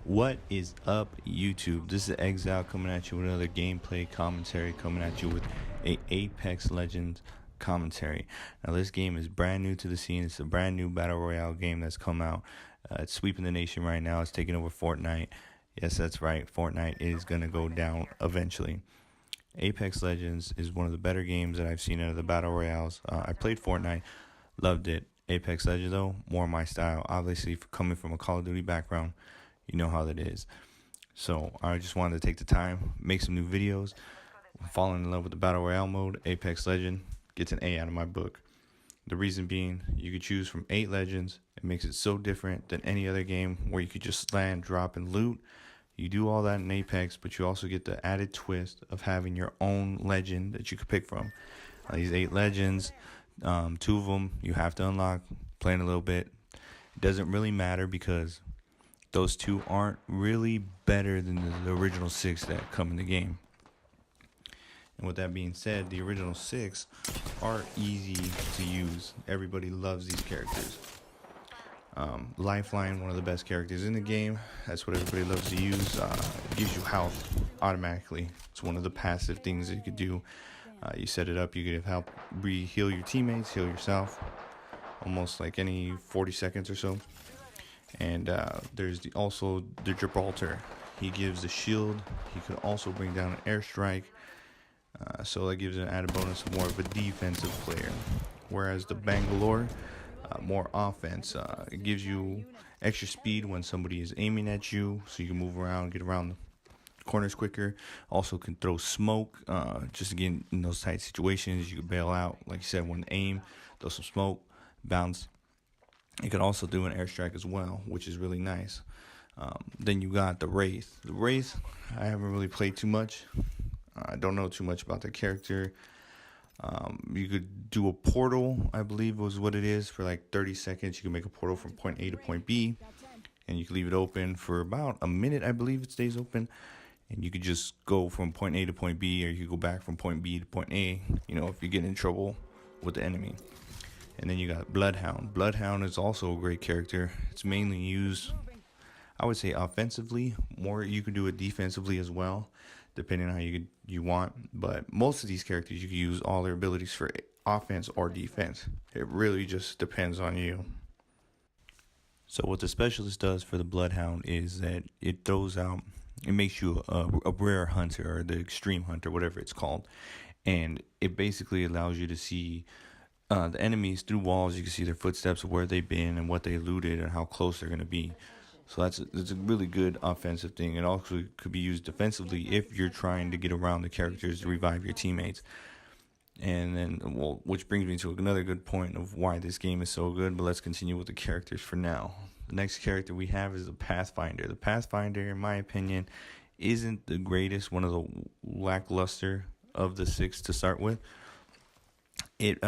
What is up, YouTube? This is Exile coming at you with another gameplay commentary, coming at you with a Apex Legends commentary. Now, this game is brand new to the scene. It's a brand new battle royale game that's come out. It's sweeping the nation right now. It's taking over Fortnite. Yes, that's right. Fortnite is gonna go down eventually. Apex Legends is one of the better games that I've seen out of the battle royales. I played Fortnite, loved it. Apex Legends, though, more my style. Obviously, coming from a Call of Duty background, you know how that is. So I just wanted to take the time, make some new videos. I'm falling in love with the battle royale mode. Apex Legend gets an A out of my book. The reason being, you could choose from 8 legends. It makes it so different than any other game where you could just land, drop, and loot. You do all that in Apex, but you also get the added twist of having your own legend that you could pick from. These 8 legends, 2 of them you have to unlock, playing a little bit. It doesn't really matter because those 2 aren't really better than the original 6 that come in the game. And with that being said, the original 6 are easy to use. Everybody loves these characters. Lifeline, one of the best characters in the game. That's what everybody loves to use. It gives you health automatically. It's one of the passive things that you could do. You set it up, you could help heal your teammates, heal yourself, almost like any 40 seconds or so. And there's also the Gibraltar. He gives the shield. He could also bring down an airstrike. So that gives an added bonus of more of a defensive player. Whereas the Bangalore, more offense. It gives you extra speed when somebody is aiming at you, so you can move around, get around the corners quicker. Also can throw smoke, just again in those tight situations. You can bail out, like you said, when aim, throw some smoke, bounce. You can also do an airstrike as well, which is really nice. Then you got the Wraith. The Wraith, I haven't really played too much. I don't know too much about the character. You could do a portal, I believe was what it is, for like 30 seconds. You can make a portal from point A to point B, and you can leave it open for about a minute, I believe it stays open. And you could just go from point A to point B, or you could go back from point B to point A, you know, if you get in trouble with the enemy. And then you got Bloodhound. Bloodhound is also a great character. It's mainly used, I would say, offensively. More you can do it defensively as well, depending on how you want. But most of these characters, you can use all their abilities for offense or defense. It really just depends on you. So what the specialist does for the Bloodhound is that it throws out, it makes you a rare hunter, or the extreme hunter, whatever it's called. And it basically allows you to see the enemies through walls. You can see their footsteps of where they've been and what they looted and how close they're going to be. So that's a really good offensive thing. It also could be used defensively if you're trying to get around the characters to revive your teammates. And then, well, which brings me to another good point of why this game is so good. But let's continue with the characters for now. The next character we have is the Pathfinder. The Pathfinder, in my opinion, isn't the greatest, one of the lackluster of the 6 to start with. It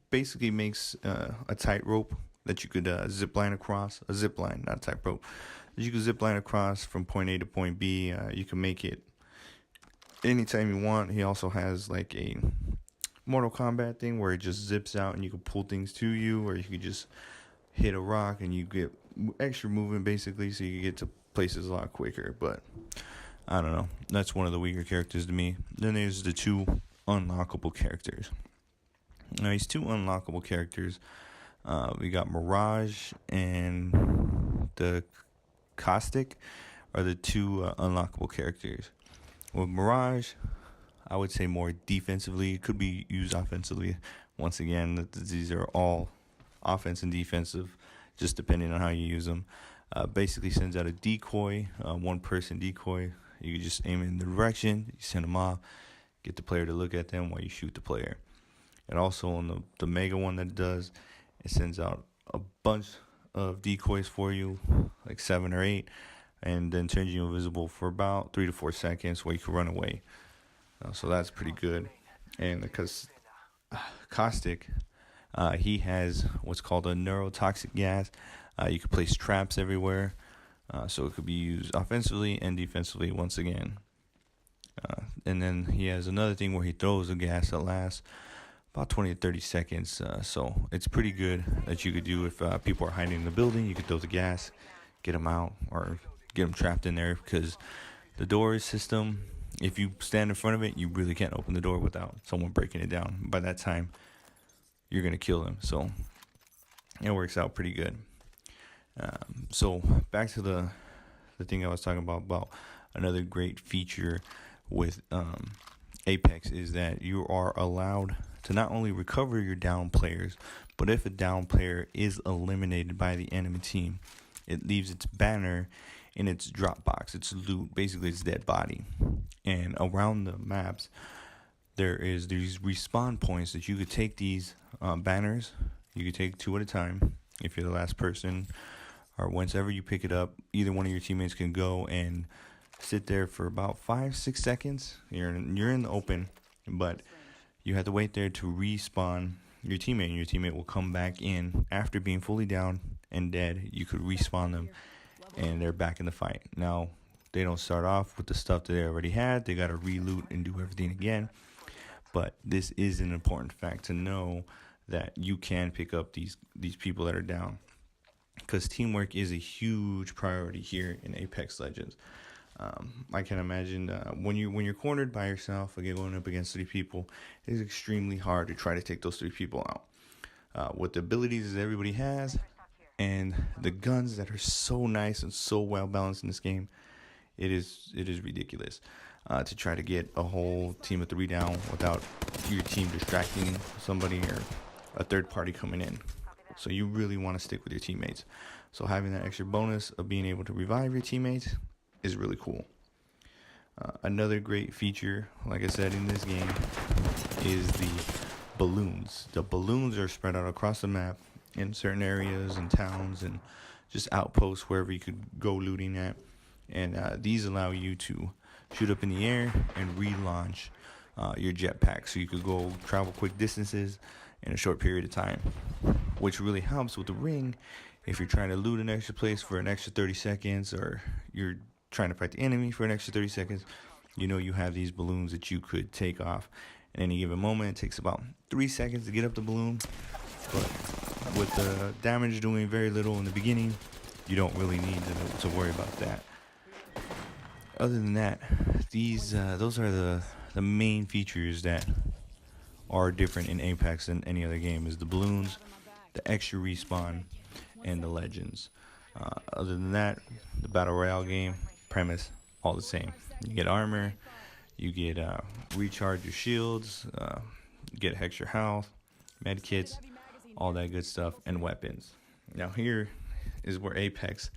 basically makes a tightrope that you could zip line across, a zip line, not a tightrope. You could zip line across from point A to point B. You can make it anytime you want. He also has like a Mortal Kombat thing where it just zips out and you can pull things to you, or you could just hit a rock and you get extra movement basically, so you get to places a lot quicker. But I don't know. That's one of the weaker characters to me. Then there's the 2 unlockable characters. Now, these 2 unlockable characters, we got Mirage and the Caustic are the 2 unlockable characters. With Mirage, I would say more defensively. It could be used offensively. Once again, these are all offense and defensive, just depending on how you use them. Basically sends out a decoy, 1-person decoy. You can just aim in the direction, you send them off, get the player to look at them while you shoot the player. And also on the mega one that it does, it sends out a bunch of decoys for you, like 7 or 8, and then turns you invisible for about 3 to 4 seconds where you can run away. So that's pretty good. And because Caustic, he has what's called a neurotoxic gas. You can place traps everywhere, so it could be used offensively and defensively once again. And then he has another thing where he throws a gas that lasts about 20 to 30 seconds. So it's pretty good that you could do if people are hiding in the building. You could throw the gas, get them out, or get them trapped in there, because the door system, if you stand in front of it, you really can't open the door without someone breaking it down. By that time, you're going to kill them. So it works out pretty good. So back to the thing I was talking about another great feature with Apex is that you are allowed to not only recover your down players, but if a down player is eliminated by the enemy team, it leaves its banner in its drop box, its loot, basically its dead body. And around the maps, there is these respawn points that you could take these banners. You could take 2 at a time if you're the last person, or whenever you pick it up, either one of your teammates can go and sit there for about 5-6 seconds. You're in the open, but you have to wait there to respawn your teammate, and your teammate will come back in after being fully down and dead. You could respawn them, and they're back in the fight. Now, they don't start off with the stuff that they already had. They got to reloot and do everything again. But this is an important fact to know, that you can pick up these people that are down, because teamwork is a huge priority here in Apex Legends. I can imagine when you're cornered by yourself, again, going up against 3 people, it is extremely hard to try to take those 3 people out. With the abilities that everybody has and the guns that are so nice and so well balanced in this game, it is ridiculous to try to get a whole team of 3 down without your team distracting somebody or a third party coming in. So you really want to stick with your teammates. So having that extra bonus of being able to revive your teammates is really cool. Another great feature, like I said, in this game is the balloons. The balloons are spread out across the map in certain areas and towns and just outposts wherever you could go looting at. And these allow you to shoot up in the air and relaunch your jetpack, so you could go travel quick distances in a short period of time, which really helps with the ring. If you're trying to loot an extra place for an extra 30 seconds, or you're trying to fight the enemy for an extra 30 seconds, you know you have these balloons that you could take off at any given moment. It takes about 3 seconds to get up the balloon, but with the damage doing very little in the beginning, you don't really need to worry about that. Other than that, those are the main features that are different in Apex than any other game, is the balloons, the extra respawn, and the legends. Other than that, the Battle Royale game premise, all the same. You get armor, you get recharge your shields, you get extra health, med kits, all that good stuff, and weapons. Now here is where Apex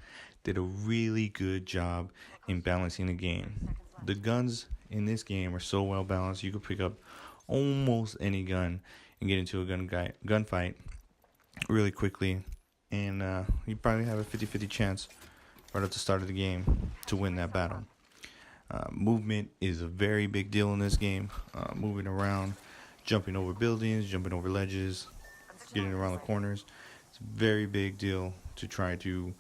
did a really good job in balancing the game. The guns in this game are so well balanced, you can pick up almost any gun and get into a gunfight really quickly, and you probably have a 50-50 chance right at the start of the game to win that battle. Movement is a very big deal in this game. Moving around, jumping over buildings, jumping over ledges, getting around the corners. It's a very big deal to try to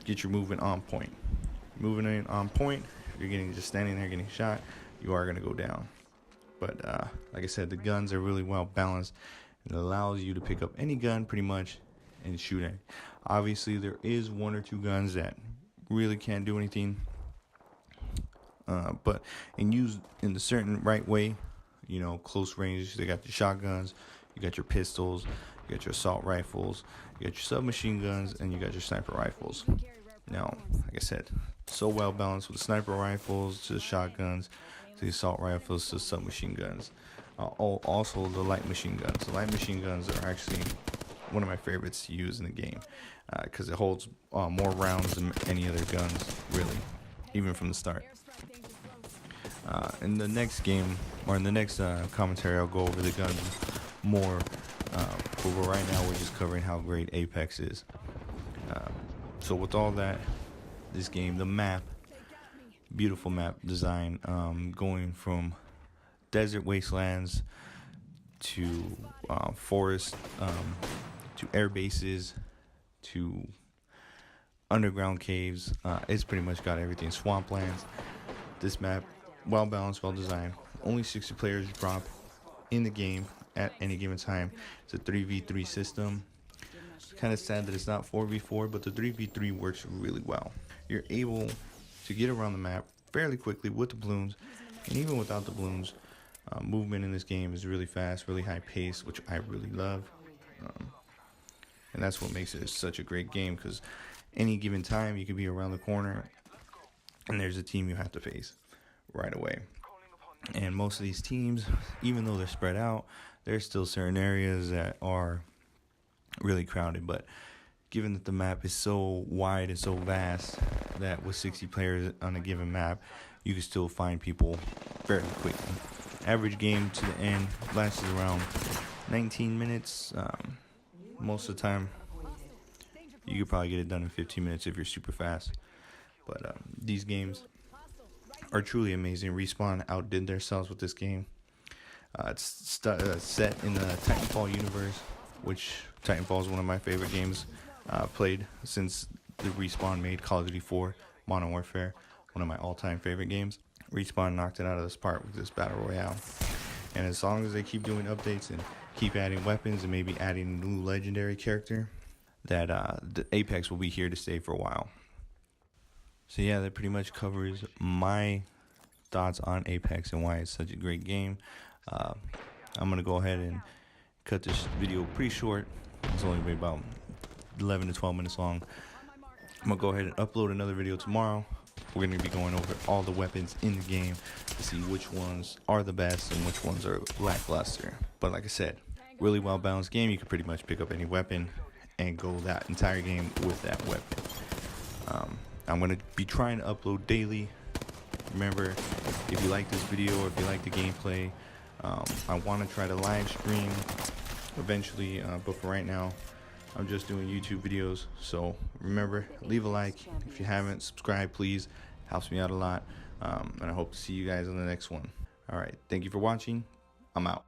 get your movement on point. Moving in on point, if you're just standing there getting shot, you are going to go down. But like I said, the guns are really well balanced. It allows you to pick up any gun pretty much and shoot it. Obviously, there is 1 or 2 guns that really can't do anything. But used in the certain right way, close range, they got the shotguns, you got your pistols, you got your assault rifles, you got your submachine guns, and you got your sniper rifles. Now, like I said, so well balanced with the sniper rifles to the shotguns, to the assault rifles, to the submachine guns. Also the light machine guns. The light machine guns are actually one of my favorites to use in the game, because it holds more rounds than any other guns, really, even from the start. In the next game, or in the next commentary, I'll go over the guns more, but right now we're just covering how great Apex is. So with all that, this game, the map, beautiful map design, going from desert wastelands to forest, to air bases, to underground caves. It's pretty much got everything. Swamplands. This map, well balanced, well designed. Only 60 players drop in the game at any given time. It's a 3v3 system. kind of sad that it's not 4v4, but the 3v3 works really well. You're able to get around the map fairly quickly with the balloons, and even without the balloons, movement in this game is really fast, really high pace, which I really love. And that's what makes it such a great game, because any given time you could be around the corner and there's a team you have to face right away. And most of these teams, even though they're spread out, there's still certain areas that are really crowded. But given that the map is so wide and so vast, that with 60 players on a given map, you can still find people fairly quickly. Average game to the end lasts around 19 minutes. Most of the time, you could probably get it done in 15 minutes if you're super fast. But these games are truly amazing. Respawn outdid themselves with this game. It's set in the Titanfall universe, which Titanfall is one of my favorite games played since the Respawn made Call of Duty 4 Modern Warfare, one of my all-time favorite games. Respawn knocked it out of this park with this battle royale. And as long as they keep doing updates and keep adding weapons and maybe adding a new legendary character, that the Apex will be here to stay for a while. So yeah, that pretty much covers my thoughts on Apex and why it's such a great game. I'm going to go ahead and cut this video pretty short. It's only about 11 to 12 minutes long. I'm going to go ahead and upload another video tomorrow. We're going to be going over all the weapons in the game to see which ones are the best and which ones are lackluster. But like I said, really well balanced game. You can pretty much pick up any weapon and go that entire game with that weapon. I'm going to be trying to upload daily. Remember, if you like this video or if you like the gameplay, I want to try to live stream eventually, but for right now, I'm just doing YouTube videos. So remember, leave a like. If you haven't, subscribe please. Helps me out a lot. And I hope to see you guys on the next one. All right, thank you for watching. I'm out.